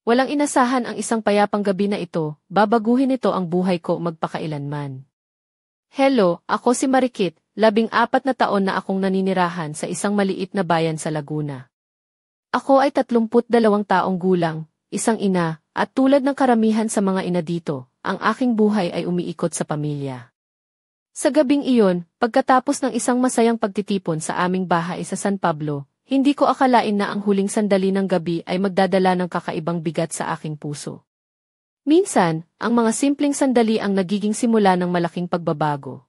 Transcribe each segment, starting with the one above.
Walang inasahan ang isang payapang gabi na ito, babaguhin ito ang buhay ko magpakailanman. Hello, ako si Marikit, 14 na taon na akong naninirahan sa isang maliit na bayan sa Laguna. Ako ay 32 taong gulang, isang ina, at tulad ng karamihan sa mga ina dito, ang aking buhay ay umiikot sa pamilya. Sa gabing iyon, pagkatapos ng isang masayang pagtitipon sa aming bahay sa San Pablo, hindi ko akalain na ang huling sandali ng gabi ay magdadala ng kakaibang bigat sa aking puso. Minsan, ang mga simpleng sandali ang nagiging simula ng malaking pagbabago.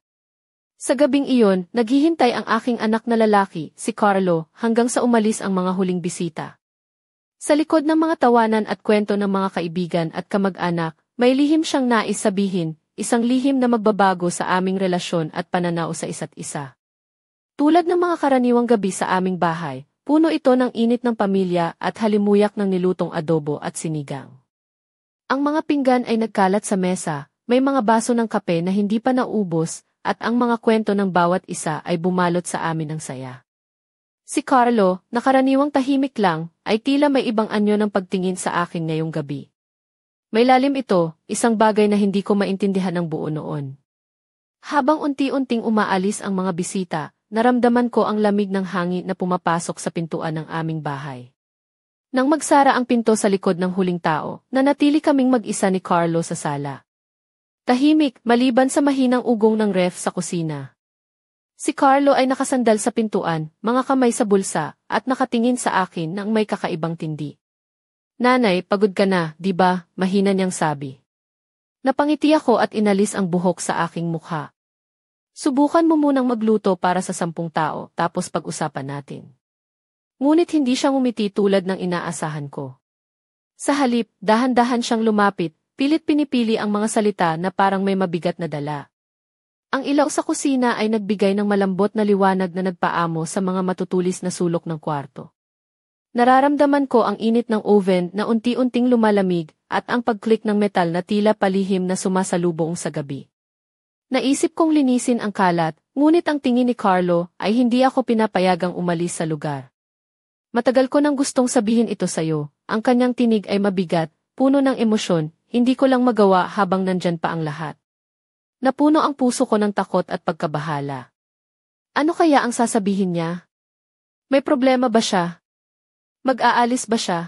Sa gabing iyon, naghihintay ang aking anak na lalaki, si Carlo, hanggang sa umalis ang mga huling bisita. Sa likod ng mga tawanan at kwento ng mga kaibigan at kamag-anak, may lihim siyang nais sabihin, isang lihim na magbabago sa aming relasyon at pananaw sa isa't isa. Tulad ng mga karaniwang gabi sa aming bahay, puno ito ng init ng pamilya at halimuyak ng nilutong adobo at sinigang. Ang mga pinggan ay nagkalat sa mesa, may mga baso ng kape na hindi pa naubos, at ang mga kwento ng bawat isa ay bumalot sa amin ng saya. Si Carlo, na karaniwang tahimik lang, ay tila may ibang anyo ng pagtingin sa akin ngayong gabi. May lalim ito, isang bagay na hindi ko maintindihan ng buo noon. Habang unti-unting umaalis ang mga bisita, naramdaman ko ang lamig ng hangin na pumapasok sa pintuan ng aming bahay. Nang magsara ang pinto sa likod ng huling tao, nanatili kaming mag-isa ni Carlo sa sala. Tahimik, maliban sa mahinang ugong ng ref sa kusina. Si Carlo ay nakasandal sa pintuan, mga kamay sa bulsa, at nakatingin sa akin nang may kakaibang tindi. "Nanay, pagod ka na, di ba?" mahina niyang sabi. Napangiti ako at inalis ang buhok sa aking mukha. "Subukan mo munang magluto para sa 10 tao, tapos pag-usapan natin." Ngunit hindi siya ngumiti tulad ng inaasahan ko. Sa halip, dahan-dahan siyang lumapit, pilit pinipili ang mga salita na parang may mabigat na dala. Ang ilaw sa kusina ay nagbigay ng malambot na liwanag na nagpaamo sa mga matutulis na sulok ng kwarto. Nararamdaman ko ang init ng oven na unti-unting lumalamig at ang pag-click ng metal na tila palihim na sumasalubong sa gabi. Naisip kong linisin ang kalat, ngunit ang tingin ni Carlo ay hindi ako pinapayagang umalis sa lugar. "Matagal ko nang gustong sabihin ito sa'yo." Ang kanyang tinig ay mabigat, puno ng emosyon, hindi ko lang magawa habang nandyan pa ang lahat. Napuno ang puso ko ng takot at pagkabahala. Ano kaya ang sasabihin niya? May problema ba siya? Mag-aalis ba siya?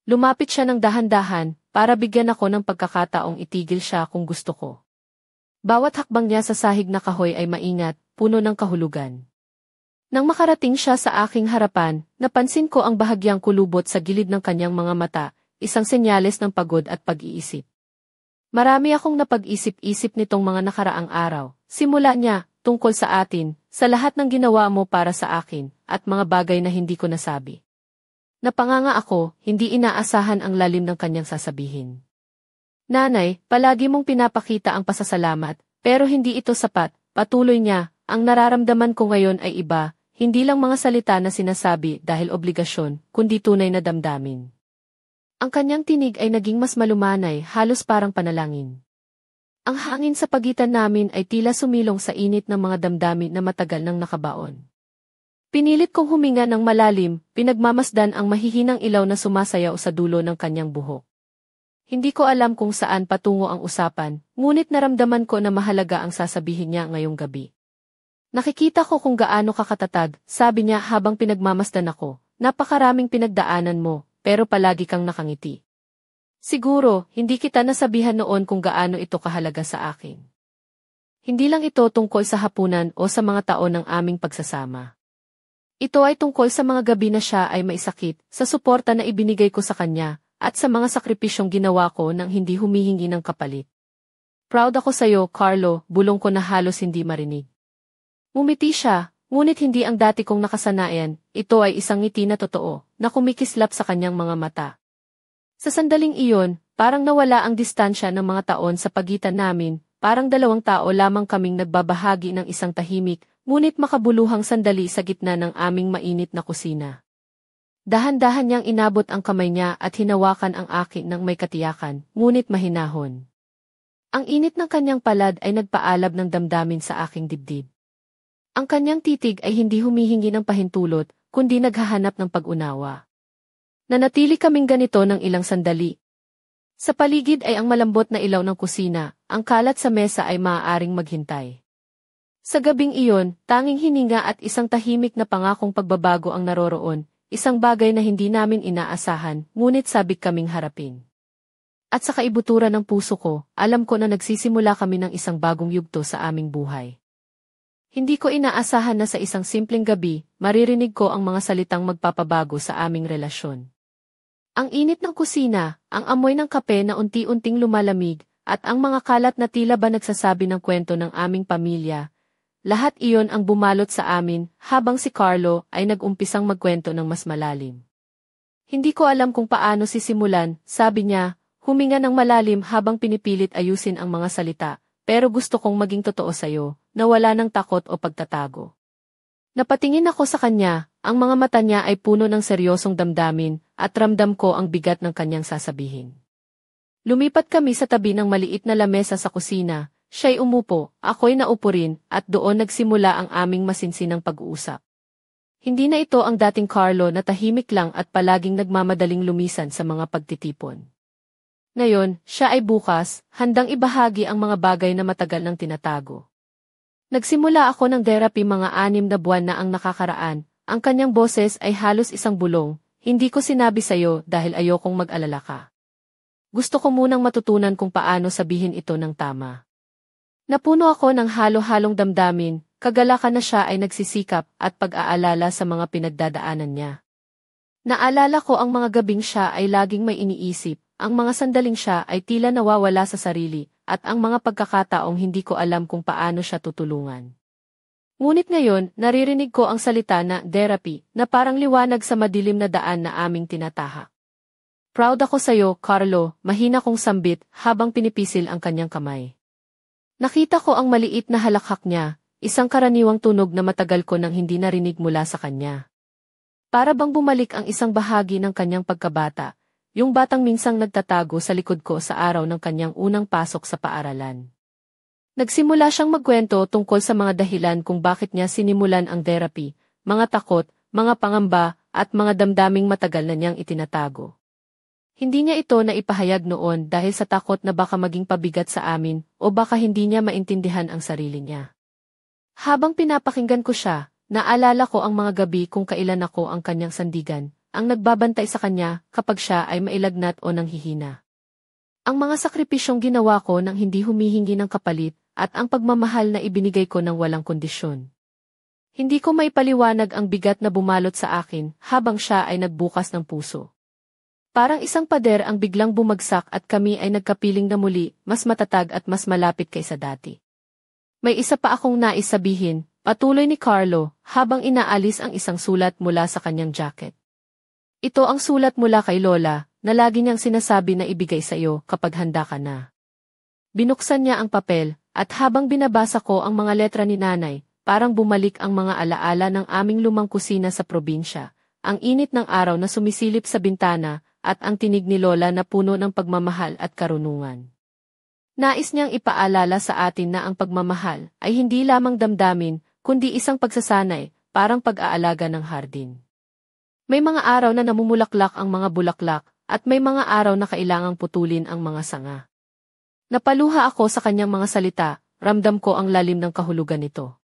Lumapit siya ng dahan-dahan para bigyan ako ng pagkakataong itigil siya kung gusto ko. Bawat hakbang niya sa sahig na kahoy ay maingat, puno ng kahulugan. Nang makarating siya sa aking harapan, napansin ko ang bahagyang kulubot sa gilid ng kanyang mga mata, isang senyales ng pagod at pag-iisip. Marami akong napag-isip-isip nitong mga nakaraang araw, simula niya, tungkol sa atin, sa lahat ng ginawa mo para sa akin, at mga bagay na hindi ko nasabi. Napanganga ako, hindi inaasahan ang lalim ng kanyang sasabihin. "Nanay, palagi mong pinapakita ang pasasalamat, pero hindi ito sapat," patuloy niya, "ang nararamdaman ko ngayon ay iba, hindi lang mga salita na sinasabi dahil obligasyon, kundi tunay na damdamin." Ang kanyang tinig ay naging mas malumanay, halos parang panalangin. Ang hangin sa pagitan namin ay tila sumilong sa init ng mga damdamin na matagal nang nakabaon. Pinilit kong huminga ng malalim, pinagmamasdan ang mahihinang ilaw na sumasayaw sa dulo ng kanyang buhok. Hindi ko alam kung saan patungo ang usapan, ngunit naramdaman ko na mahalaga ang sasabihin niya ngayong gabi. "Nakikita ko kung gaano ka katatag," sabi niya habang pinagmamasdan ako. "Napakaraming pinagdaanan mo, pero palagi kang nakangiti. Siguro, hindi kita nasabihan noon kung gaano ito kahalaga sa akin. Hindi lang ito tungkol sa hapunan o sa mga taon ng aming pagsasama. Ito ay tungkol sa mga gabi na siya ay maisakit, sa suporta na ibinigay ko sa kanya, at sa mga sakripisyong ginawa ko nang hindi humihingi ng kapalit. Proud ako sa'yo, Carlo," bulong ko na halos hindi marinig. Ngumiti siya, ngunit hindi ang dati kong nakasanayan, ito ay isang ngiti na totoo, na kumikislap sa kanyang mga mata. Sa sandaling iyon, parang nawala ang distansya ng mga taon sa pagitan namin, parang dalawang tao lamang kaming nagbabahagi ng isang tahimik, ngunit makabuluhang sandali sa gitna ng aming mainit na kusina. Dahan-dahan niyang inabot ang kamay niya at hinawakan ang akin ng may katiyakan, ngunit mahinahon. Ang init ng kanyang palad ay nagpaalab ng damdamin sa aking dibdib. Ang kanyang titig ay hindi humihingi ng pahintulot, kundi naghahanap ng pag-unawa. Nanatili kaming ganito ng ilang sandali. Sa paligid ay ang malambot na ilaw ng kusina, ang kalat sa mesa ay maaaring maghintay. Sa gabing iyon, tanging hininga at isang tahimik na pangakong pagbabago ang naroroon, isang bagay na hindi namin inaasahan, ngunit sabik kaming harapin. At sa kaibuturan ng puso ko, alam ko na nagsisimula kami ng isang bagong yugto sa aming buhay. Hindi ko inaasahan na sa isang simpleng gabi, maririnig ko ang mga salitang magpapabago sa aming relasyon. Ang init ng kusina, ang amoy ng kape na unti-unting lumalamig, at ang mga kalat na tila ba nagsasabi ng kwento ng aming pamilya, lahat iyon ang bumalot sa amin habang si Carlo ay nag-umpisang magkwento ng mas malalim. Hindi ko alam kung paano sisimulan, sabi niya, huminga ng malalim habang pinipilit ayusin ang mga salita, pero gusto kong maging totoo sa'yo, na wala ng takot o pagtatago. Napatingin ako sa kanya, ang mga mata niya ay puno ng seryosong damdamin, at ramdam ko ang bigat ng kanyang sasabihin. Lumipat kami sa tabi ng maliit na lamesa sa kusina, siya'y umupo, ako'y naupo rin, at doon nagsimula ang aming masinsinang pag-uusap. Hindi na ito ang dating Carlo na tahimik lang at palaging nagmamadaling lumisan sa mga pagtitipon. Ngayon, siya ay bukas, handang ibahagi ang mga bagay na matagal nang tinatago. Nagsimula ako ng therapy mga 6 na buwan na ang nakakaraan, ang kanyang boses ay halos isang bulong, hindi ko sinabi sa'yo dahil ayokong mag-alala ka. Gusto ko munang matutunan kung paano sabihin ito ng tama. Napuno ako ng halo-halong damdamin, kagalakan na siya ay nagsisikap at pag-aalala sa mga pinagdadaanan niya. Naalala ko ang mga gabing siya ay laging may iniisip, ang mga sandaling siya ay tila nawawala sa sarili, at ang mga pagkakataong hindi ko alam kung paano siya tutulungan. Ngunit ngayon, naririnig ko ang salita na therapy na parang liwanag sa madilim na daan na aming tinatahak. Proud ako sa'yo, Carlo, mahina kong sambit habang pinipisil ang kanyang kamay. Nakita ko ang maliit na halakhak niya, isang karaniwang tunog na matagal ko nang hindi narinig mula sa kanya. Para bang bumalik ang isang bahagi ng kanyang pagkabata, yung batang minsang nagtatago sa likod ko sa araw ng kanyang unang pasok sa paaralan. Nagsimula siyang magkwento tungkol sa mga dahilan kung bakit niya sinimulan ang therapy, mga takot, mga pangamba, at mga damdaming matagal na niyang itinatago. Hindi niya ito na ipahayag noon dahil sa takot na baka maging pabigat sa amin o baka hindi niya maintindihan ang sarili niya. Habang pinapakinggan ko siya, naalala ko ang mga gabi kung kailan ako ang kanyang sandigan, ang nagbabantay sa kanya kapag siya ay mailagnat o nanghihina. Ang mga sakripisyong ginawa ko nang hindi humihingi ng kapalit at ang pagmamahal na ibinigay ko ng walang kondisyon. Hindi ko maipaliwanag ang bigat na bumalot sa akin habang siya ay nagbukas ng puso. Parang isang pader ang biglang bumagsak at kami ay nagkapiling na muli, mas matatag at mas malapit kaysa dati. May isa pa akong nais sabihin, patuloy ni Carlo, habang inaalis ang isang sulat mula sa kanyang jacket. Ito ang sulat mula kay Lola, na lagi niyang sinasabi na ibigay sa iyo kapag handa ka na. Binuksan niya ang papel, at habang binabasa ko ang mga letra ni Nanay, parang bumalik ang mga alaala ng aming lumang kusina sa probinsya, ang init ng araw na sumisilip sa bintana, at ang tinig ni Lola na puno ng pagmamahal at karunungan. Nais niyang ipaalala sa atin na ang pagmamahal ay hindi lamang damdamin, kundi isang pagsasanay, parang pag-aalaga ng hardin. May mga araw na namumulaklak ang mga bulaklak, at may mga araw na kailangang putulin ang mga sanga. Napaluha ako sa kanyang mga salita, ramdam ko ang lalim ng kahulugan nito.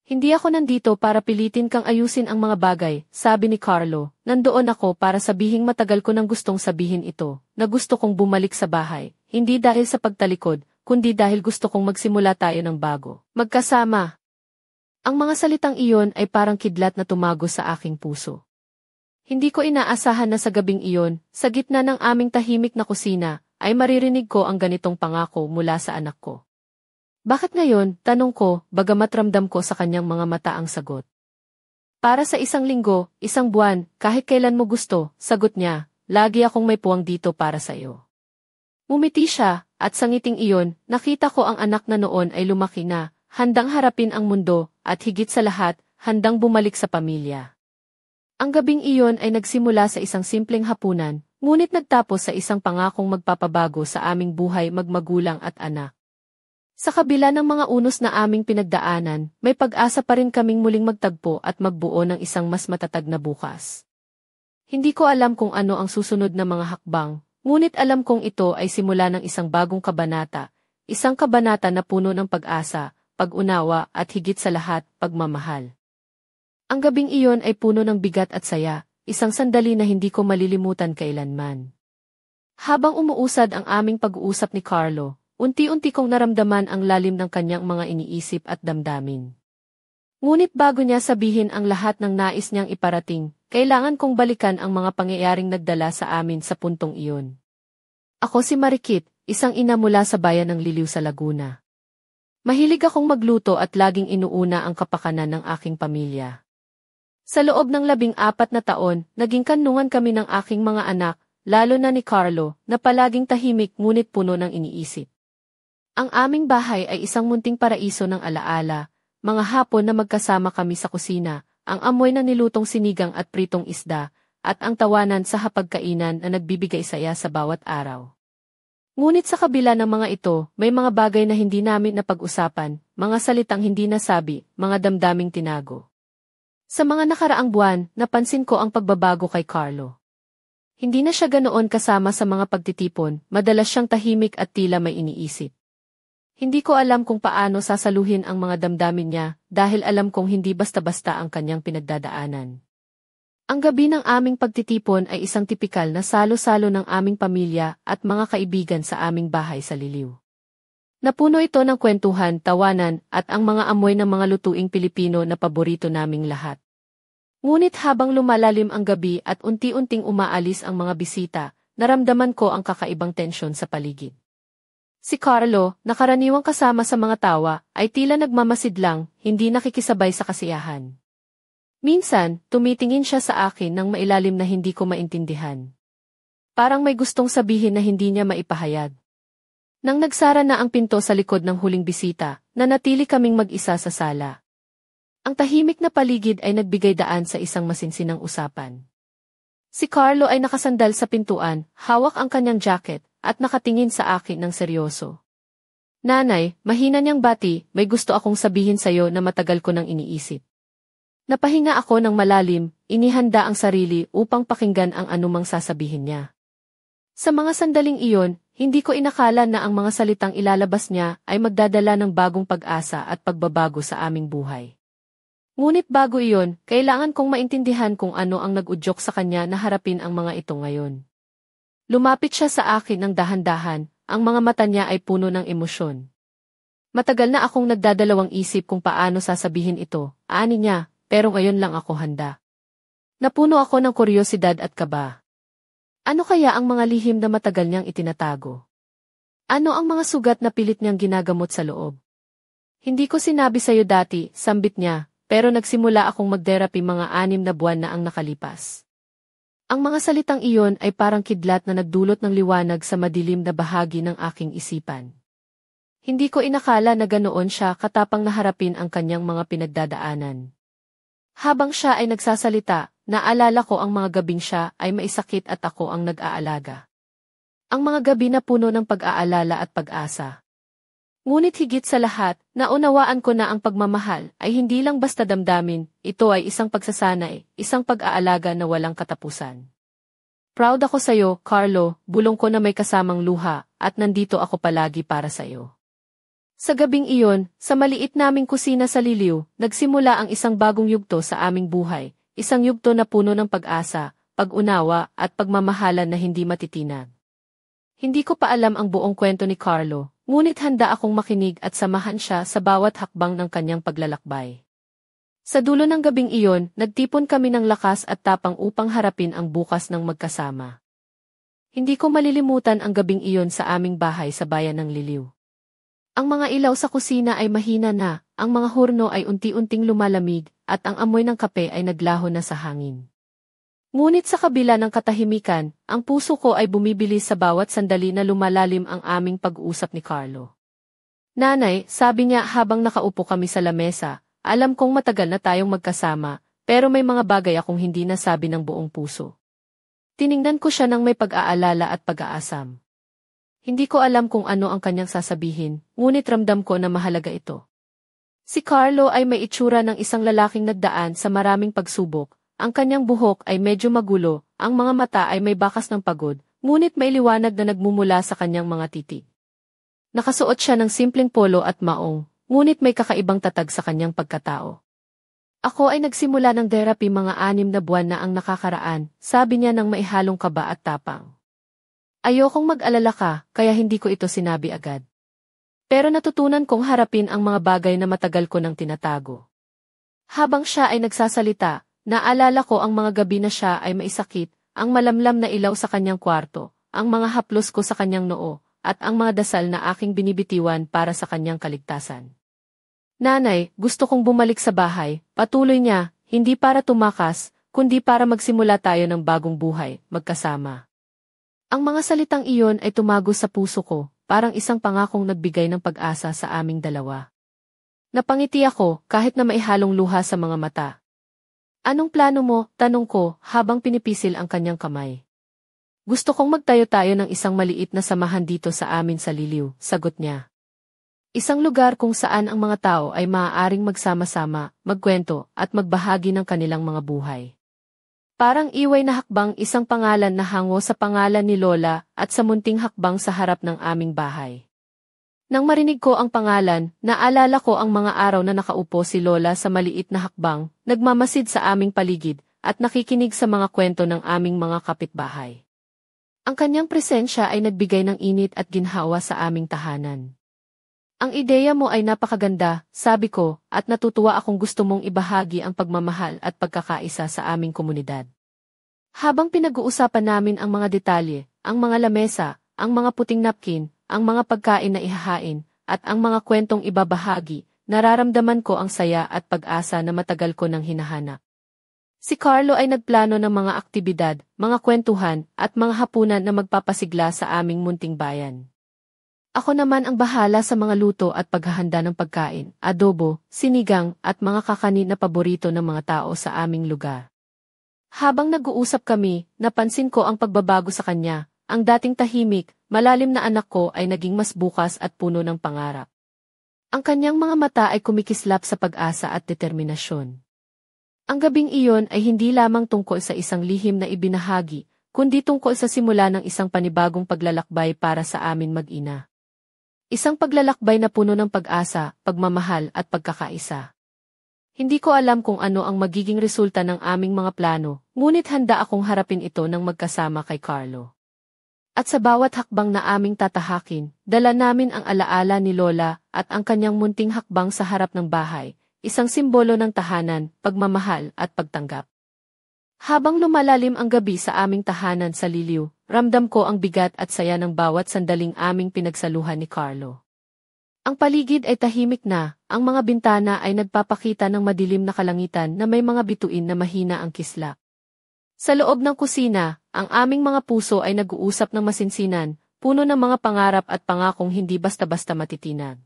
Hindi ako nandito para pilitin kang ayusin ang mga bagay, sabi ni Carlo, nandoon ako para sabihing matagal ko nang gustong sabihin ito, na gusto kong bumalik sa bahay, hindi dahil sa pagtalikod, kundi dahil gusto kong magsimula tayo ng bago, magkasama. Ang mga salitang iyon ay parang kidlat na tumago sa aking puso. Hindi ko inaasahan na sa gabing iyon, sa gitna ng aming tahimik na kusina, ay maririnig ko ang ganitong pangako mula sa anak ko. Bakit ngayon, tanong ko, bagamat ramdam ko sa kanyang mga mata ang sagot. Para sa isang linggo, isang buwan, kahit kailan mo gusto, sagot niya, lagi akong may puwang dito para sa iyo. Mumiti siya, at sa ngiting iyon, nakita ko ang anak na noon ay lumaki na, handang harapin ang mundo, at higit sa lahat, handang bumalik sa pamilya. Ang gabing iyon ay nagsimula sa isang simpleng hapunan, ngunit nagtapos sa isang pangakong magpapabago sa aming buhay magmagulang at anak. Sa kabila ng mga unos na aming pinagdaanan, may pag-asa pa rin kaming muling magtagpo at magbuo ng isang mas matatag na bukas. Hindi ko alam kung ano ang susunod na mga hakbang, ngunit alam kong ito ay simula ng isang bagong kabanata, isang kabanata na puno ng pag-asa, pag-unawa at higit sa lahat, pagmamahal. Ang gabing iyon ay puno ng bigat at saya, isang sandali na hindi ko malilimutan kailanman. Habang umuusad ang aming pag-uusap ni Carlo, unti-unti kong naramdaman ang lalim ng kanyang mga iniisip at damdamin. Ngunit bago niya sabihin ang lahat ng nais niyang iparating, kailangan kong balikan ang mga pangyayaring nagdala sa amin sa puntong iyon. Ako si Marikit, isang ina mula sa bayan ng Liliw sa Laguna. Mahilig akong magluto at laging inuuna ang kapakanan ng aking pamilya. Sa loob ng 14 na taon, naging kanlungan kami ng aking mga anak, lalo na ni Carlo, na palaging tahimik ngunit puno ng iniisip. Ang aming bahay ay isang munting paraiso ng alaala, mga hapon na magkasama kami sa kusina, ang amoy na nilutong sinigang at pritong isda, at ang tawanan sa hapagkainan na nagbibigay saya sa bawat araw. Ngunit sa kabila ng mga ito, may mga bagay na hindi namin napag-usapan, mga salitang hindi nasabi, mga damdaming tinago. Sa mga nakaraang buwan, napansin ko ang pagbabago kay Carlo. Hindi na siya ganoon kasama sa mga pagtitipon, madalas siyang tahimik at tila may iniisip. Hindi ko alam kung paano sasaluhin ang mga damdamin niya dahil alam kong hindi basta-basta ang kanyang pinagdadaanan. Ang gabi ng aming pagtitipon ay isang tipikal na salo-salo ng aming pamilya at mga kaibigan sa aming bahay sa Liliw. Napuno ito ng kwentuhan, tawanan at ang mga amoy ng mga lutuing Pilipino na paborito naming lahat. Ngunit habang lumalalim ang gabi at unti-unting umaalis ang mga bisita, naramdaman ko ang kakaibang tensyon sa paligid. Si Carlo, na karaniwang kasama sa mga tawa, ay tila nagmamasid lang, hindi nakikisabay sa kasiyahan. Minsan, tumitingin siya sa akin ng mailalim na hindi ko maintindihan. Parang may gustong sabihin na hindi niya maipahayag. Nang nagsara na ang pinto sa likod ng huling bisita, nanatili kaming mag-isa sa sala. Ang tahimik na paligid ay nagbigay daan sa isang masinsinang usapan. Si Carlo ay nakasandal sa pintuan, hawak ang kanyang jacket, at nakatingin sa akin ng seryoso. Nanay, mahina niyang bati, may gusto akong sabihin sa'yo na matagal ko nang iniisip. Napahinga ako ng malalim, inihanda ang sarili upang pakinggan ang anumang sasabihin niya. Sa mga sandaling iyon, hindi ko inakala na ang mga salitang ilalabas niya ay magdadala ng bagong pag-asa at pagbabago sa aming buhay. Ngunit bago iyon, kailangan kong maintindihan kung ano ang nag-udyok sa kanya na harapin ang mga ito ngayon. Lumapit siya sa akin ng dahan-dahan, ang mga mata niya ay puno ng emosyon. Matagal na akong nagdadalawang isip kung paano sasabihin ito, ani niya, pero ngayon lang ako handa. Napuno ako ng kuryosidad at kaba. Ano kaya ang mga lihim na matagal niyang itinatago? Ano ang mga sugat na pilit niyang ginagamot sa loob? Hindi ko sinabi sa'yo dati, sambit niya, pero nagsimula akong mag-therapy mga 6 na buwan na ang nakalipas. Ang mga salitang iyon ay parang kidlat na nagdulot ng liwanag sa madilim na bahagi ng aking isipan. Hindi ko inakala na ganoon siya katapang na harapin ang kanyang mga pinagdadaanan. Habang siya ay nagsasalita, naalala ko ang mga gabing siya ay maisakit at ako ang nag-aalaga. Ang mga gabi na puno ng pag-aalala at pag-asa. Ngunit higit sa lahat, naunawaan ko na ang pagmamahal ay hindi lang basta damdamin, ito ay isang pagsasanay, isang pag-aalaga na walang katapusan. Proud ako sa'yo, Carlo, bulong ko na may kasamang luha, at nandito ako palagi para sa'yo. Sa gabing iyon, sa maliit naming kusina sa Liliw, nagsimula ang isang bagong yugto sa aming buhay, isang yugto na puno ng pag-asa, pag-unawa, at pagmamahalan na hindi matitinag. Hindi ko pa alam ang buong kwento ni Carlo, ngunit handa akong makinig at samahan siya sa bawat hakbang ng kanyang paglalakbay. Sa dulo ng gabing iyon, nagtipon kami ng lakas at tapang upang harapin ang bukas ng magkasama. Hindi ko malilimutan ang gabing iyon sa aming bahay sa bayan ng Liliw. Ang mga ilaw sa kusina ay mahina na, ang mga hurno ay unti-unting lumalamig, at ang amoy ng kape ay naglaho na sa hangin. Ngunit sa kabila ng katahimikan, ang puso ko ay bumibilis sa bawat sandali na lumalalim ang aming pag-uusap ni Carlo. Nanay, sabi niya habang nakaupo kami sa lamesa, alam kong matagal na tayong magkasama, pero may mga bagay akong hindi nasabi ng buong puso. Tiningnan ko siya ng may pag-aalala at pag-aasam. Hindi ko alam kung ano ang kanyang sasabihin, ngunit ramdam ko na mahalaga ito. Si Carlo ay may itsura ng isang lalaking nagdaan sa maraming pagsubok, ang kanyang buhok ay medyo magulo, ang mga mata ay may bakas ng pagod, ngunit may liwanag na nagmumula sa kanyang mga titik. Nakasuot siya ng simpleng polo at maong, ngunit may kakaibang tatag sa kanyang pagkatao. Ako ay nagsimula ng therapy mga 6 na buwan na ang nakakaraan, sabi niya ng maihalong kaba at tapang. Ayokong mag-alala ka, kaya hindi ko ito sinabi agad. Pero natutunan kong harapin ang mga bagay na matagal ko nang tinatago. Habang siya ay nagsasalita, naalala ko ang mga gabi na siya ay maisakit, ang malamlam na ilaw sa kanyang kwarto, ang mga haplos ko sa kanyang noo, at ang mga dasal na aking binibitiwan para sa kanyang kaligtasan. Nanay, gusto kong bumalik sa bahay, patuloy niya, hindi para tumakas, kundi para magsimula tayo ng bagong buhay, magkasama. Ang mga salitang iyon ay tumago sa puso ko, parang isang pangakong nagbigay ng pag-asa sa aming dalawa. Napangiti ako, kahit na maihalong luha sa mga mata. Anong plano mo? Tanong ko, habang pinipisil ang kanyang kamay. Gusto kong magtayo tayo ng isang maliit na samahan dito sa amin sa Liliw, sagot niya. Isang lugar kung saan ang mga tao ay maaaring magsama-sama, magkwento, at magbahagi ng kanilang mga buhay. Parang iway na hakbang, isang pangalan na hango sa pangalan ni Lola at sa munting hakbang sa harap ng aming bahay. Nang marinig ko ang pangalan, naalala ko ang mga araw na nakaupo si Lola sa maliit na hakbang, nagmamasid sa aming paligid, at nakikinig sa mga kwento ng aming mga kapitbahay. Ang kanyang presensya ay nagbigay ng init at ginhawa sa aming tahanan. Ang ideya mo ay napakaganda, sabi ko, at natutuwa akong gusto mong ibahagi ang pagmamahal at pagkakaisa sa aming komunidad. Habang pinag-uusapan namin ang mga detalye, ang mga lamesa, ang mga puting napkin, ang mga pagkain na ihahain, at ang mga kwentong ibabahagi, nararamdaman ko ang saya at pag-asa na matagal ko nang hinahanap. Si Carlo ay nagplano ng mga aktibidad, mga kwentuhan, at mga hapunan na magpapasigla sa aming munting bayan. Ako naman ang bahala sa mga luto at paghahanda ng pagkain, adobo, sinigang, at mga kakanin na paborito ng mga tao sa aming lugar. Habang nag-uusap kami, napansin ko ang pagbabago sa kanya, ang dating tahimik, malalim na anak ko ay naging mas bukas at puno ng pangarap. Ang kanyang mga mata ay kumikislap sa pag-asa at determinasyon. Ang gabing iyon ay hindi lamang tungkol sa isang lihim na ibinahagi, kundi tungkol sa simula ng isang panibagong paglalakbay para sa amin mag-ina. Isang paglalakbay na puno ng pag-asa, pagmamahal at pagkakaisa. Hindi ko alam kung ano ang magiging resulta ng aming mga plano, ngunit handa akong harapin ito ng magkasama kay Carlo. At sa bawat hakbang na aming tatahakin, dala namin ang alaala ni Lola at ang kanyang munting hakbang sa harap ng bahay, isang simbolo ng tahanan, pagmamahal at pagtanggap. Habang lumalalim ang gabi sa aming tahanan sa Liliw, ramdam ko ang bigat at saya ng bawat sandaling aming pinagsaluhan ni Carlo. Ang paligid ay tahimik na, ang mga bintana ay nagpapakita ng madilim na kalangitan na may mga bituin na mahina ang kislap. Sa loob ng kusina, ang aming mga puso ay nag-uusap ng masinsinan, puno ng mga pangarap at pangakong hindi basta-basta matitinag.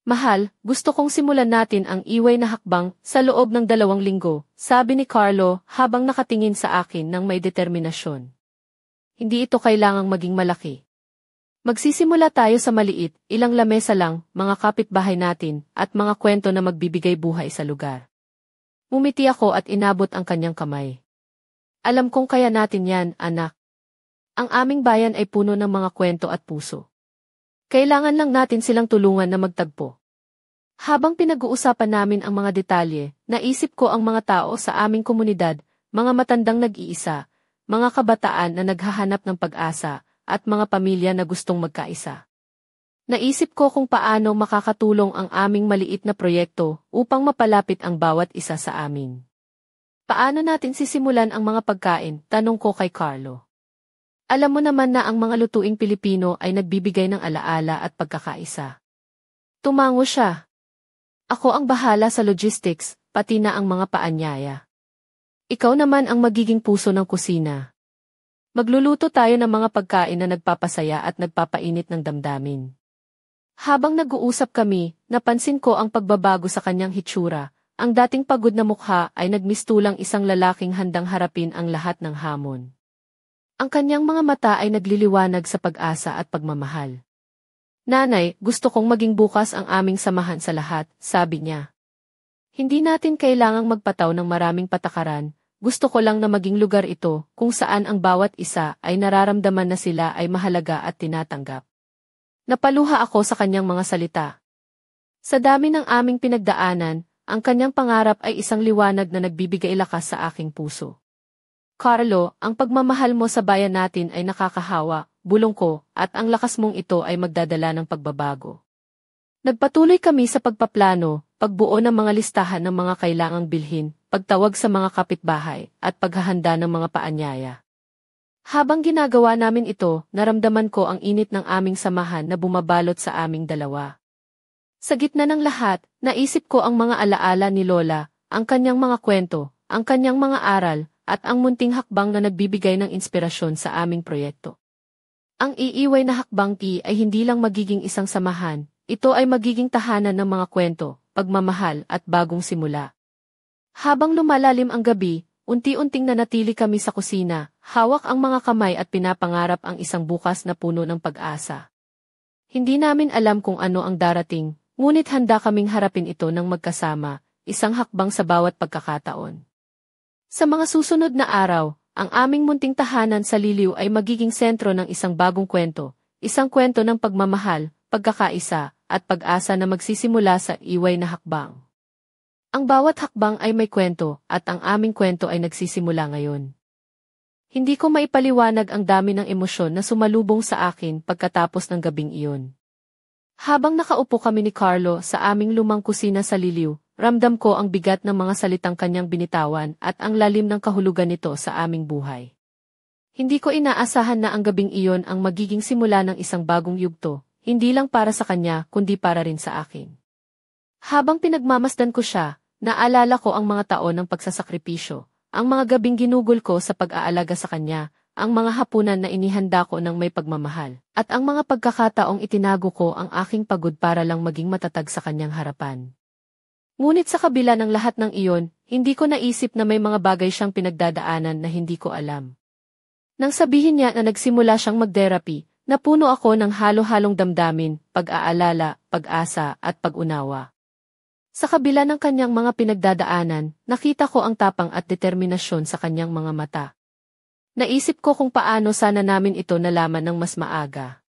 Mahal, gusto kong simulan natin ang iway na hakbang sa loob ng 2 linggo, sabi ni Carlo habang nakatingin sa akin ng may determinasyon. Hindi ito kailangang maging malaki. Magsisimula tayo sa maliit, ilang lamesa lang, mga kapitbahay natin, at mga kwento na magbibigay buhay sa lugar. Umiti ako at inabot ang kanyang kamay. Alam kong kaya natin yan, anak. Ang aming bayan ay puno ng mga kwento at puso. Kailangan lang natin silang tulungan na magtagpo. Habang pinag-uusapan namin ang mga detalye, naisip ko ang mga tao sa aming komunidad, mga matandang nag-iisa, mga kabataan na naghahanap ng pag-asa, at mga pamilya na gustong magkaisa. Naisip ko kung paano makakatulong ang aming maliit na proyekto upang mapalapit ang bawat isa sa amin. Paano natin sisimulan ang mga pagkain? Tanong ko kay Carlo. Alam mo naman na ang mga lutuing Pilipino ay nagbibigay ng alaala at pagkakaisa. Tumango siya. Ako ang bahala sa logistics, pati na ang mga paanyaya. Ikaw naman ang magiging puso ng kusina. Magluluto tayo ng mga pagkain na nagpapasaya at nagpapainit ng damdamin. Habang nag-uusap kami, napansin ko ang pagbabago sa kanyang hitsura. Ang dating pagod na mukha ay nagmistulang isang lalaking handang harapin ang lahat ng hamon. Ang kanyang mga mata ay nagliliwanag sa pag-asa at pagmamahal. Nanay, gusto kong maging bukas ang aming samahan sa lahat, sabi niya. Hindi natin kailangang magpataw ng maraming patakaran, gusto ko lang na maging lugar ito kung saan ang bawat isa ay nararamdaman na sila ay mahalaga at tinatanggap. Napaluha ako sa kanyang mga salita. Sa dami ng aming pinagdaanan, ang kanyang pangarap ay isang liwanag na nagbibigay lakas sa aking puso. Carlo, ang pagmamahal mo sa bayan natin ay nakakahawa, bulong ko, at ang lakas mong ito ay magdadala ng pagbabago. Nagpatuloy kami sa pagpaplano, pagbuo ng mga listahan ng mga kailangang bilhin, pagtawag sa mga kapitbahay, at paghahanda ng mga paanyaya. Habang ginagawa namin ito, naramdaman ko ang init ng aming samahan na bumabalot sa aming dalawa. Sa gitna ng lahat, naisip ko ang mga alaala ni Lola, ang kanyang mga kwento, ang kanyang mga aral, at ang munting hakbang na nagbibigay ng inspirasyon sa aming proyekto. Ang iiway na hakbang ay hindi lang magiging isang samahan, ito ay magiging tahanan ng mga kwento, pagmamahal at bagong simula. Habang lumalalim ang gabi, unti-unting nanatili kami sa kusina, hawak ang mga kamay at pinapangarap ang isang bukas na puno ng pag-asa. Hindi namin alam kung ano ang darating, ngunit handa kaming harapin ito ng magkasama, isang hakbang sa bawat pagkakataon. Sa mga susunod na araw, ang aming munting tahanan sa Liliw ay magiging sentro ng isang bagong kwento, isang kwento ng pagmamahal, pagkakaisa, at pag-asa na magsisimula sa iway na hakbang. Ang bawat hakbang ay may kwento, at ang aming kwento ay nagsisimula ngayon. Hindi ko maipaliwanag ang dami ng emosyon na sumalubong sa akin pagkatapos ng gabing iyon. Habang nakaupo kami ni Carlo sa aming lumang kusina sa Liliw, ramdam ko ang bigat ng mga salitang kanyang binitawan at ang lalim ng kahulugan nito sa aming buhay. Hindi ko inaasahan na ang gabing iyon ang magiging simula ng isang bagong yugto, hindi lang para sa kanya kundi para rin sa akin. Habang pinagmamasdan ko siya, naalala ko ang mga taon ng pagsasakripisyo, ang mga gabing ginugol ko sa pag-aalaga sa kanya, ang mga hapunan na inihanda ko ng may pagmamahal, at ang mga pagkakataong itinago ko ang aking pagod para lang maging matatag sa kanyang harapan. Ngunit sa kabila ng lahat ng iyon, hindi ko naisip na may mga bagay siyang pinagdadaanan na hindi ko alam. Nang sabihin niya na nagsimula siyang mag-therapy, napuno ako ng halo-halong damdamin, pag-aalala, pag-asa, at pag-unawa. Sa kabila ng kanyang mga pinagdadaanan, nakita ko ang tapang at determinasyon sa kanyang mga mata. Naisip ko kung paano sana namin ito nalaman ng mas maaga.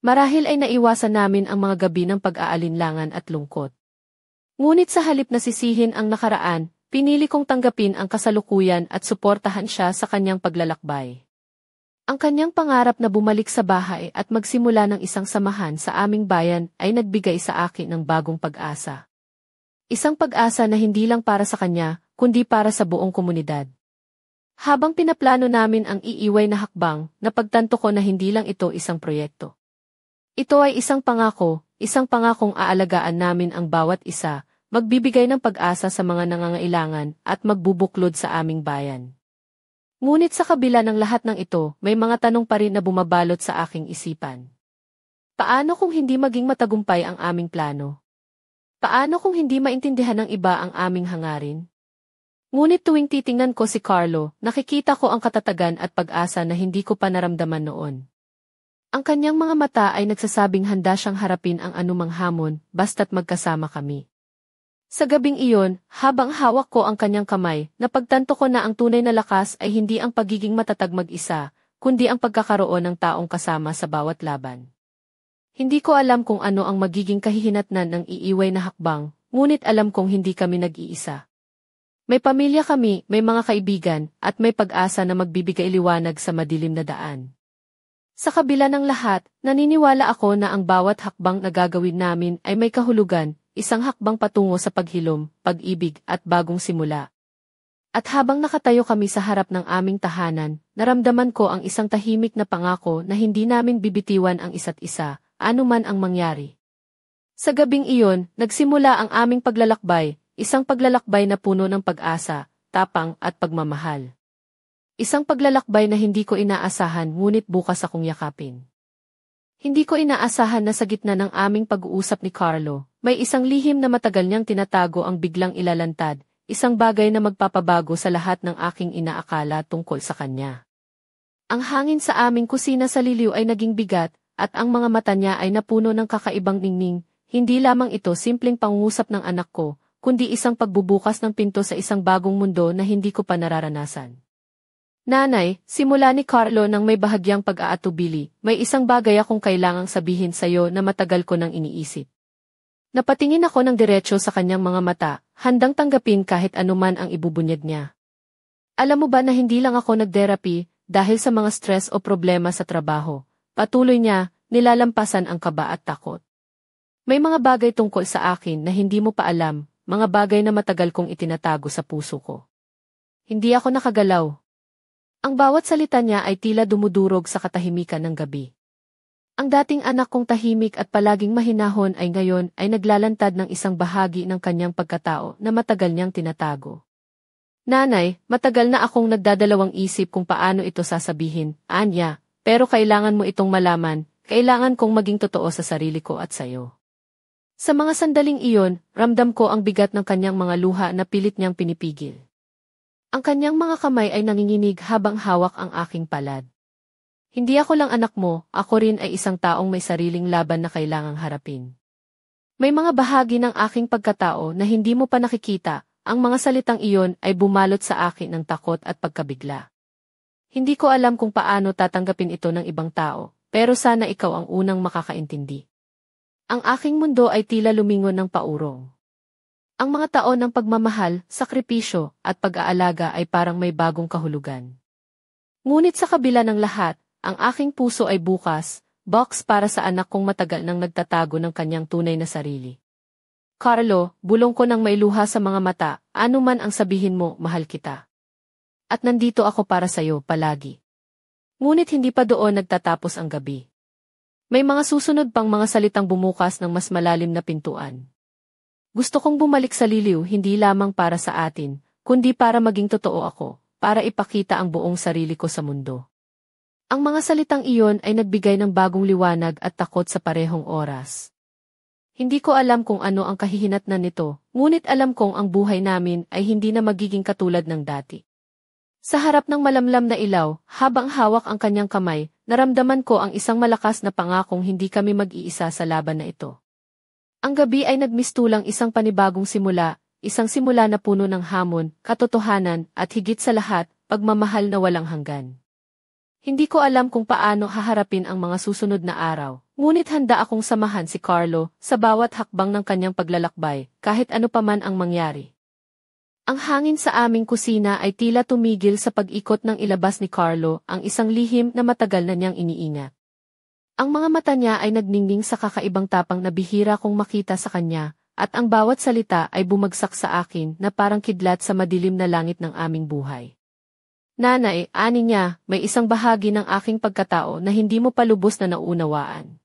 Marahil ay naiwasan namin ang mga gabi ng pag-aalinlangan at lungkot. Ngunit sa halip na sisihin ang nakaraan, pinili kong tanggapin ang kasalukuyan at suportahan siya sa kanyang paglalakbay. Ang kanyang pangarap na bumalik sa bahay at magsimula ng isang samahan sa aming bayan ay nagbigay sa akin ng bagong pag-asa. Isang pag-asa na hindi lang para sa kanya, kundi para sa buong komunidad. Habang pinaplano namin ang iiway na hakbang, napagtanto ko na hindi lang ito isang proyekto. Ito ay isang pangakong aalagaan namin ang bawat isa, magbibigay ng pag-asa sa mga nangangailangan at magbubuklod sa aming bayan. Ngunit sa kabila ng lahat ng ito, may mga tanong pa rin na bumabalot sa aking isipan. Paano kung hindi maging matagumpay ang aming plano? Paano kung hindi maintindihan ng iba ang aming hangarin? Ngunit tuwing titingnan ko si Carlo, nakikita ko ang katatagan at pag-asa na hindi ko pa naramdaman noon. Ang kanyang mga mata ay nagsasabing handa siyang harapin ang anumang hamon, basta't magkasama kami. Sa gabing iyon, habang hawak ko ang kanyang kamay, napagtanto ko na ang tunay na lakas ay hindi ang pagiging matatag mag-isa, kundi ang pagkakaroon ng taong kasama sa bawat laban. Hindi ko alam kung ano ang magiging kahihinatnan ng iiway na hakbang, ngunit alam kong hindi kami nag-iisa. May pamilya kami, may mga kaibigan, at may pag-asa na magbibigay liwanag sa madilim na daan. Sa kabila ng lahat, naniniwala ako na ang bawat hakbang na gagawin namin ay may kahulugan, isang hakbang patungo sa paghilom, pag-ibig, at bagong simula. At habang nakatayo kami sa harap ng aming tahanan, naramdaman ko ang isang tahimik na pangako na hindi namin bibitiwan ang isa't isa, anuman ang mangyari. Sa gabing iyon, nagsimula ang aming paglalakbay, isang paglalakbay na puno ng pag-asa, tapang, at pagmamahal. Isang paglalakbay na hindi ko inaasahan ngunit bukas akong yakapin. Hindi ko inaasahan na sa gitna ng aming pag-uusap ni Carlo, may isang lihim na matagal niyang tinatago ang biglang ilalantad, isang bagay na magpapabago sa lahat ng aking inaakala tungkol sa kanya. Ang hangin sa aming kusina sa Liliw ay naging bigat, at ang mga mata niya ay napuno ng kakaibang ningning, hindi lamang ito simpleng pangungusap ng anak ko, kundi isang pagbubukas ng pinto sa isang bagong mundo na hindi ko pa nararanasan. Nanay, simula ni Carlo nang may bahagyang pag-aatubili, may isang bagay akong kailangang sabihin sa'yo na matagal ko nang iniisip. Napatingin ako ng diretso sa kanyang mga mata, handang tanggapin kahit anuman ang ibubunyag niya. Alam mo ba na hindi lang ako nag-therapy dahil sa mga stress o problema sa trabaho? Patuloy niya, nilalampasan ang kaba at takot. May mga bagay tungkol sa akin na hindi mo pa alam, mga bagay na matagal kong itinatago sa puso ko. Hindi ako nakagalaw. Ang bawat salita niya ay tila dumudurog sa katahimikan ng gabi. Ang dating anak kong tahimik at palaging mahinahon ay ngayon ay naglalantad ng isang bahagi ng kanyang pagkatao na matagal niyang tinatago. Nanay, matagal na akong nagdadalawang isip kung paano ito sasabihin, Anya, pero kailangan mo itong malaman, kailangan kong maging totoo sa sarili ko at sayo. Sa mga sandaling iyon, ramdam ko ang bigat ng kanyang mga luha na pilit niyang pinipigil. Ang kanyang mga kamay ay nanginginig habang hawak ang aking palad. Hindi ako lang anak mo, ako rin ay isang taong may sariling laban na kailangang harapin. May mga bahagi ng aking pagkatao na hindi mo pa nakikita, ang mga salitang iyon ay bumalot sa akin ng takot at pagkabigla. Hindi ko alam kung paano tatanggapin ito ng ibang tao, pero sana ikaw ang unang makakaintindi. Ang aking mundo ay tila lumingon ng paurong. Ang mga taon ng pagmamahal, sakripisyo, at pag-aalaga ay parang may bagong kahulugan. Ngunit sa kabila ng lahat, ang aking puso ay bukas, box para sa anak kong matagal nang nagtatago ng kanyang tunay na sarili. Carlo, bulong ko ng may luha sa mga mata, ano man ang sabihin mo, mahal kita. At nandito ako para sa'yo, palagi. Ngunit hindi pa doon nagtatapos ang gabi. May mga susunod pang mga salitang bumukas ng mas malalim na pintuan. Gusto kong bumalik sa liliw hindi lamang para sa atin, kundi para maging totoo ako, para ipakita ang buong sarili ko sa mundo. Ang mga salitang iyon ay nagbigay ng bagong liwanag at takot sa parehong oras. Hindi ko alam kung ano ang kahihinatnan nito, ngunit alam kong ang buhay namin ay hindi na magiging katulad ng dati. Sa harap ng malamlam na ilaw, habang hawak ang kanyang kamay, naramdaman ko ang isang malakas na pangakong hindi kami mag-iisa sa laban na ito. Ang gabi ay nagmistulang isang panibagong simula, isang simula na puno ng hamon, katotohanan, at higit sa lahat, pagmamahal na walang hanggan. Hindi ko alam kung paano haharapin ang mga susunod na araw, ngunit handa akong samahan si Carlo sa bawat hakbang ng kanyang paglalakbay, kahit ano paman ang mangyari. Ang hangin sa aming kusina ay tila tumigil sa pag-ikot ng ilabas ni Carlo, ang isang lihim na matagal na niyang iniingat. Ang mga mata niya ay nagningning sa kakaibang tapang na bihira kong makita sa kanya, at ang bawat salita ay bumagsak sa akin na parang kidlat sa madilim na langit ng aming buhay. Nanay, ani niya, may isang bahagi ng aking pagkatao na hindi mo pa lubos na naunawaan.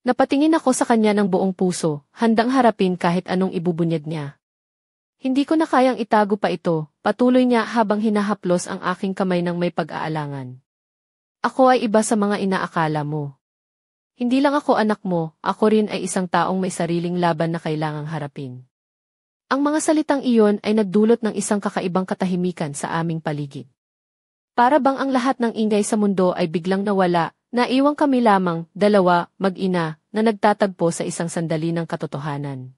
Napatingin ako sa kanya ng buong puso, handang harapin kahit anong ibubunyag niya. Hindi ko na kayang itago pa ito, patuloy niya habang hinahaplos ang aking kamay ng may pag-aalangan. Ako ay iba sa mga inaakala mo. Hindi lang ako anak mo, ako rin ay isang taong may sariling laban na kailangang harapin. Ang mga salitang iyon ay nagdulot ng isang kakaibang katahimikan sa aming paligid. Para bang ang lahat ng ingay sa mundo ay biglang nawala, naiwang kami lamang, dalawa, mag-ina, na nagtatagpo sa isang sandali ng katotohanan.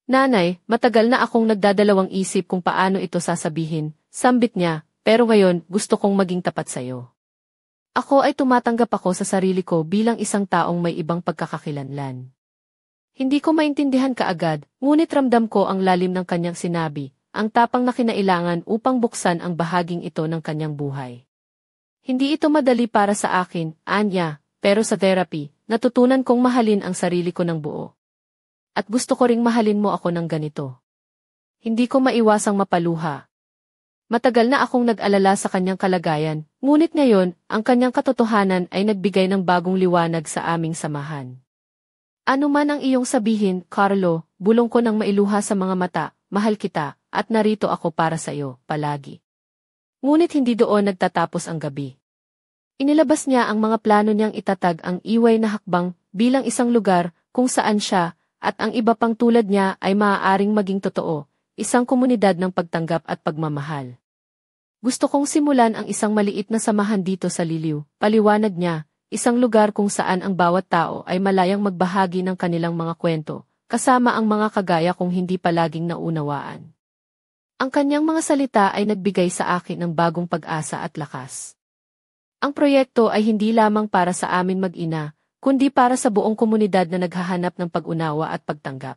Nanay, matagal na akong nagdadalawang isip kung paano ito sasabihin, sambit niya, pero ngayon gusto kong maging tapat sa'yo. Ako ay tumatanggap ako sa sarili ko bilang isang taong may ibang pagkakakilanlan. Hindi ko maintindihan kaagad, ngunit ramdam ko ang lalim ng kanyang sinabi, ang tapang na kinailangan upang buksan ang bahaging ito ng kanyang buhay. Hindi ito madali para sa akin, Anya, pero sa therapy, natutunan kong mahalin ang sarili ko ng buo. At gusto ko ring mahalin mo ako ng ganito. Hindi ko maiwasang mapaluha. Matagal na akong nag-alala sa kanyang kalagayan, ngunit ngayon, ang kanyang katotohanan ay nagbigay ng bagong liwanag sa aming samahan. Ano man ang iyong sabihin, Carlo, bulong ko ng mailuha sa mga mata, mahal kita, at narito ako para sa iyo, palagi. Ngunit hindi doon nagtatapos ang gabi. Inilabas niya ang mga plano niyang itatag ang iway na hakbang bilang isang lugar kung saan siya, at ang iba pang tulad niya ay maaaring maging totoo, isang komunidad ng pagtanggap at pagmamahal. Gusto kong simulan ang isang maliit na samahan dito sa Liliw, paliwanag niya, isang lugar kung saan ang bawat tao ay malayang magbahagi ng kanilang mga kwento, kasama ang mga kagaya kong hindi palaging naunawaan. Ang kanyang mga salita ay nagbigay sa akin ng bagong pag-asa at lakas. Ang proyekto ay hindi lamang para sa amin mag-ina, kundi para sa buong komunidad na naghahanap ng pag-unawa at pagtanggap.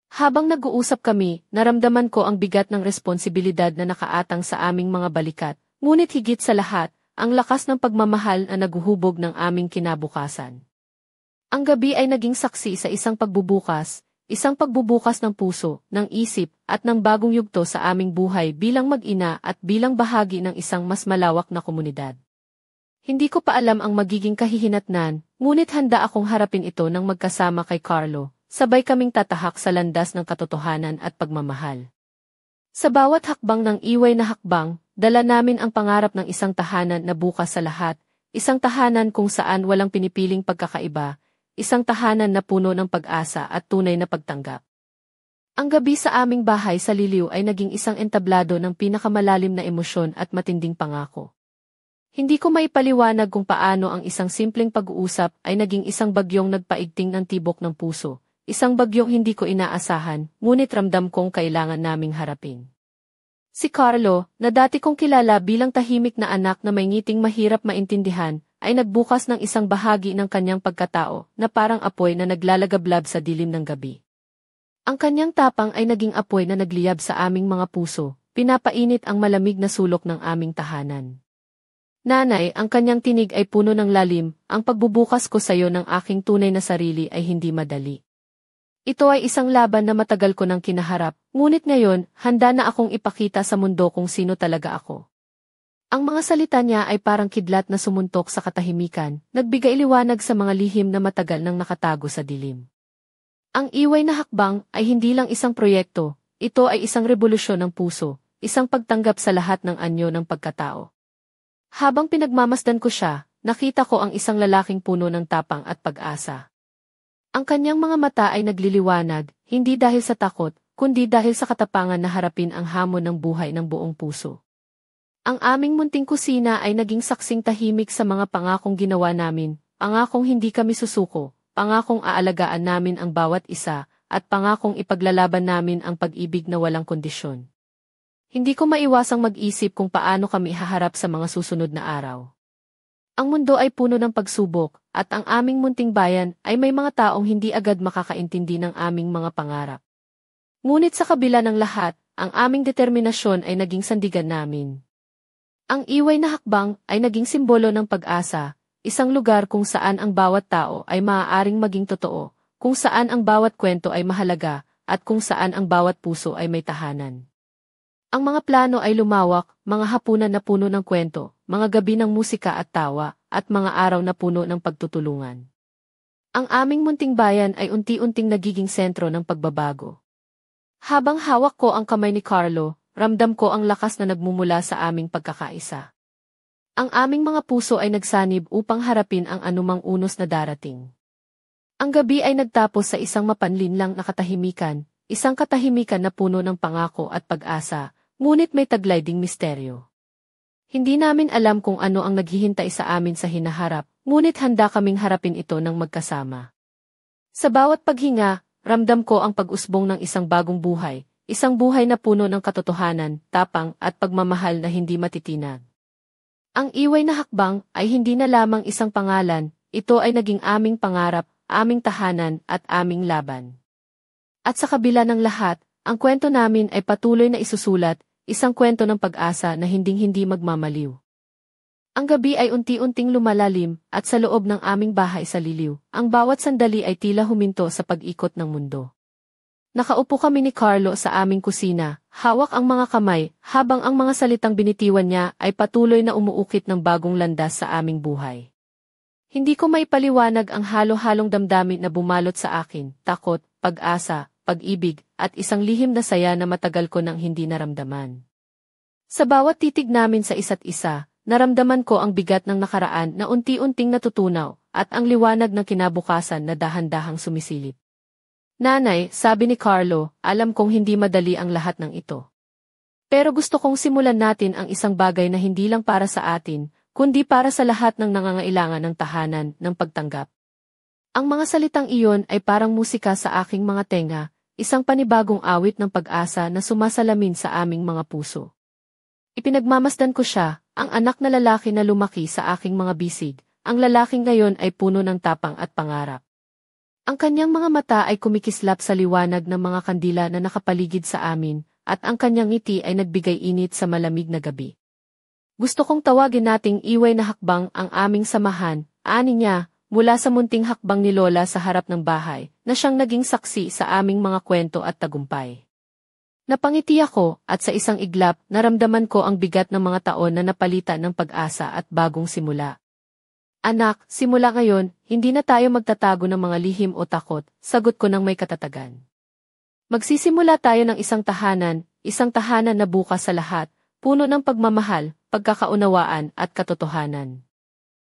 Habang nag-uusap kami, naramdaman ko ang bigat ng responsibilidad na nakaatang sa aming mga balikat, ngunit higit sa lahat, ang lakas ng pagmamahal na naguhubog ng aming kinabukasan. Ang gabi ay naging saksi sa isang pagbubukas ng puso, ng isip, at ng bagong yugto sa aming buhay bilang mag-ina at bilang bahagi ng isang mas malawak na komunidad. Hindi ko pa alam ang magiging kahihinatnan, ngunit handa akong harapin ito ng magkasama kay Carlo, sabay kaming tatahak sa landas ng katotohanan at pagmamahal. Sa bawat hakbang ng iway na hakbang, dala namin ang pangarap ng isang tahanan na bukas sa lahat, isang tahanan kung saan walang pinipiling pagkakaiba, isang tahanan na puno ng pag-asa at tunay na pagtanggap. Ang gabi sa aming bahay sa Liliw ay naging isang entablado ng pinakamalalim na emosyon at matinding pangako. Hindi ko maipaliwanag kung paano ang isang simpleng pag-uusap ay naging isang bagyong nagpaigting ng tibok ng puso, isang bagyong hindi ko inaasahan, ngunit ramdam kong kailangan naming harapin. Si Carlo, na dati kong kilala bilang tahimik na anak na may ngiting mahirap maintindihan, ay nagbukas ng isang bahagi ng kanyang pagkatao na parang apoy na naglalagablab sa dilim ng gabi. Ang kanyang tapang ay naging apoy na nagliyab sa aming mga puso, pinapainit ang malamig na sulok ng aming tahanan. Nanay, ang kanyang tinig ay puno ng lalim, ang pagbubukas ko sa iyo ng aking tunay na sarili ay hindi madali. Ito ay isang laban na matagal ko nang kinaharap, ngunit ngayon, handa na akong ipakita sa mundo kung sino talaga ako. Ang mga salita niya ay parang kidlat na sumuntok sa katahimikan, nagbigay liwanag sa mga lihim na matagal nang nakatago sa dilim. Ang iway na hakbang ay hindi lang isang proyekto, ito ay isang revolusyon ng puso, isang pagtanggap sa lahat ng anyo ng pagkatao. Habang pinagmamasdan ko siya, nakita ko ang isang lalaking puno ng tapang at pag-asa. Ang kanyang mga mata ay nagliliwanag, hindi dahil sa takot, kundi dahil sa katapangan na harapin ang hamon ng buhay ng buong puso. Ang aming munting kusina ay naging saksing tahimik sa mga pangakong ginawa namin, pangakong hindi kami susuko, pangakong aalagaan namin ang bawat isa, at pangakong ipaglalaban namin ang pag-ibig na walang kondisyon. Hindi ko maiwasang mag-isip kung paano kami haharap sa mga susunod na araw. Ang mundo ay puno ng pagsubok, at ang aming munting bayan ay may mga taong hindi agad makakaintindi ng aming mga pangarap. Ngunit sa kabila ng lahat, ang aming determinasyon ay naging sandigan namin. Ang iway na hakbang ay naging simbolo ng pag-asa, isang lugar kung saan ang bawat tao ay maaaring maging totoo, kung saan ang bawat kwento ay mahalaga, at kung saan ang bawat puso ay may tahanan. Ang mga plano ay lumawak, mga hapunan na puno ng kwento, mga gabi ng musika at tawa, at mga araw na puno ng pagtutulungan. Ang aming munting bayan ay unti-unting nagiging sentro ng pagbabago. Habang hawak ko ang kamay ni Carlo, ramdam ko ang lakas na nagmumula sa aming pagkakaisa. Ang aming mga puso ay nagsanib upang harapin ang anumang unos na darating. Ang gabi ay nagtapos sa isang mapanlinlang na katahimikan, isang katahimikan na puno ng pangako at pag-asa, ngunit may taglay ding misteryo. Hindi namin alam kung ano ang naghihintay sa amin sa hinaharap, ngunit handa kaming harapin ito ng magkasama. Sa bawat paghinga, ramdam ko ang pag-usbong ng isang bagong buhay, isang buhay na puno ng katotohanan, tapang at pagmamahal na hindi matitinag. Ang iway na hakbang ay hindi na lamang isang pangalan, ito ay naging aming pangarap, aming tahanan at aming laban. At sa kabila ng lahat, ang kwento namin ay patuloy na isusulat, isang kwento ng pag-asa na hinding-hindi magmamaliw. Ang gabi ay unti-unting lumalalim, at sa loob ng aming bahay sa Liliw, ang bawat sandali ay tila huminto sa pag-ikot ng mundo. Nakaupo kami ni Carlo sa aming kusina, hawak ang mga kamay, habang ang mga salitang binitiwan niya ay patuloy na umuukit ng bagong landas sa aming buhay. Hindi ko maipaliwanag ang halo-halong damdamin na bumalot sa akin, takot, pag-asa, pag-ibig, at isang lihim na saya na matagal ko nang hindi naramdaman. Sa bawat titig namin sa isa't isa, naramdaman ko ang bigat ng nakaraan na unti-unting natutunaw, at ang liwanag ng kinabukasan na dahan-dahang sumisilip. Nanay, sabi ni Carlo, alam kong hindi madali ang lahat ng ito. Pero gusto kong simulan natin ang isang bagay na hindi lang para sa atin, kundi para sa lahat ng nangangailangan ng tahanan, ng pagtanggap. Ang mga salitang iyon ay parang musika sa aking mga tenga, isang panibagong awit ng pag-asa na sumasalamin sa aming mga puso. Ipinagmamasdan ko siya, ang anak na lalaki na lumaki sa aking mga bisig, ang lalaking ngayon ay puno ng tapang at pangarap. Ang kanyang mga mata ay kumikislap sa liwanag ng mga kandila na nakapaligid sa amin, at ang kanyang ngiti ay nagbigay init sa malamig na gabi. Gusto kong tawagin nating iway na hakbang ang aming samahan, ani niya, mula sa munting hakbang ni Lola sa harap ng bahay, na siyang naging saksi sa aming mga kwento at tagumpay. Napangiti ako, at sa isang iglap, naramdaman ko ang bigat ng mga taon na napalitan ng pag-asa at bagong simula. Anak, simula ngayon, hindi na tayo magtatago ng mga lihim o takot, sagot ko ng may katatagan. Magsisimula tayo ng isang tahanan na bukas sa lahat, puno ng pagmamahal, pagkakaunawaan at katotohanan.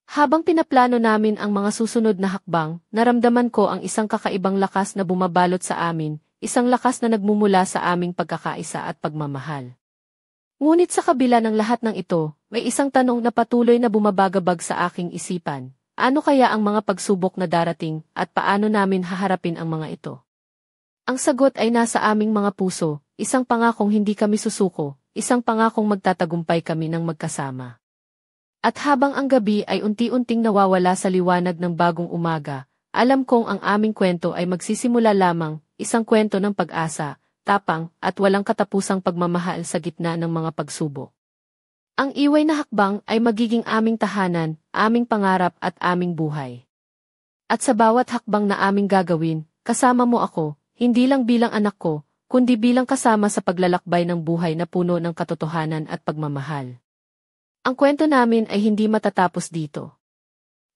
Habang pinaplano namin ang mga susunod na hakbang, naramdaman ko ang isang kakaibang lakas na bumabalot sa amin, isang lakas na nagmumula sa aming pagkakaisa at pagmamahal. Ngunit sa kabila ng lahat ng ito, may isang tanong na patuloy na bumabagabag sa aking isipan. Ano kaya ang mga pagsubok na darating at paano namin haharapin ang mga ito? Ang sagot ay nasa aming mga puso, isang pangakong hindi kami susuko, isang pangakong magtatagumpay kami ng magkasama. At habang ang gabi ay unti-unting nawawala sa liwanag ng bagong umaga, alam kong ang aming kwento ay magsisimula lamang, isang kwento ng pag-asa, tapang, at walang katapusang pagmamahal sa gitna ng mga pagsubok. Ang iway na hakbang ay magiging aming tahanan, aming pangarap at aming buhay. At sa bawat hakbang na aming gagawin, kasama mo ako, hindi lang bilang anak ko, kundi bilang kasama sa paglalakbay ng buhay na puno ng katotohanan at pagmamahal. Ang kwento namin ay hindi matatapos dito.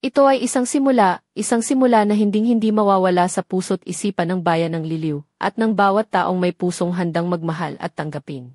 Ito ay isang simula na hinding-hindi mawawala sa puso't isipan ng bayan ng Liliw, at ng bawat taong may pusong handang magmahal at tanggapin.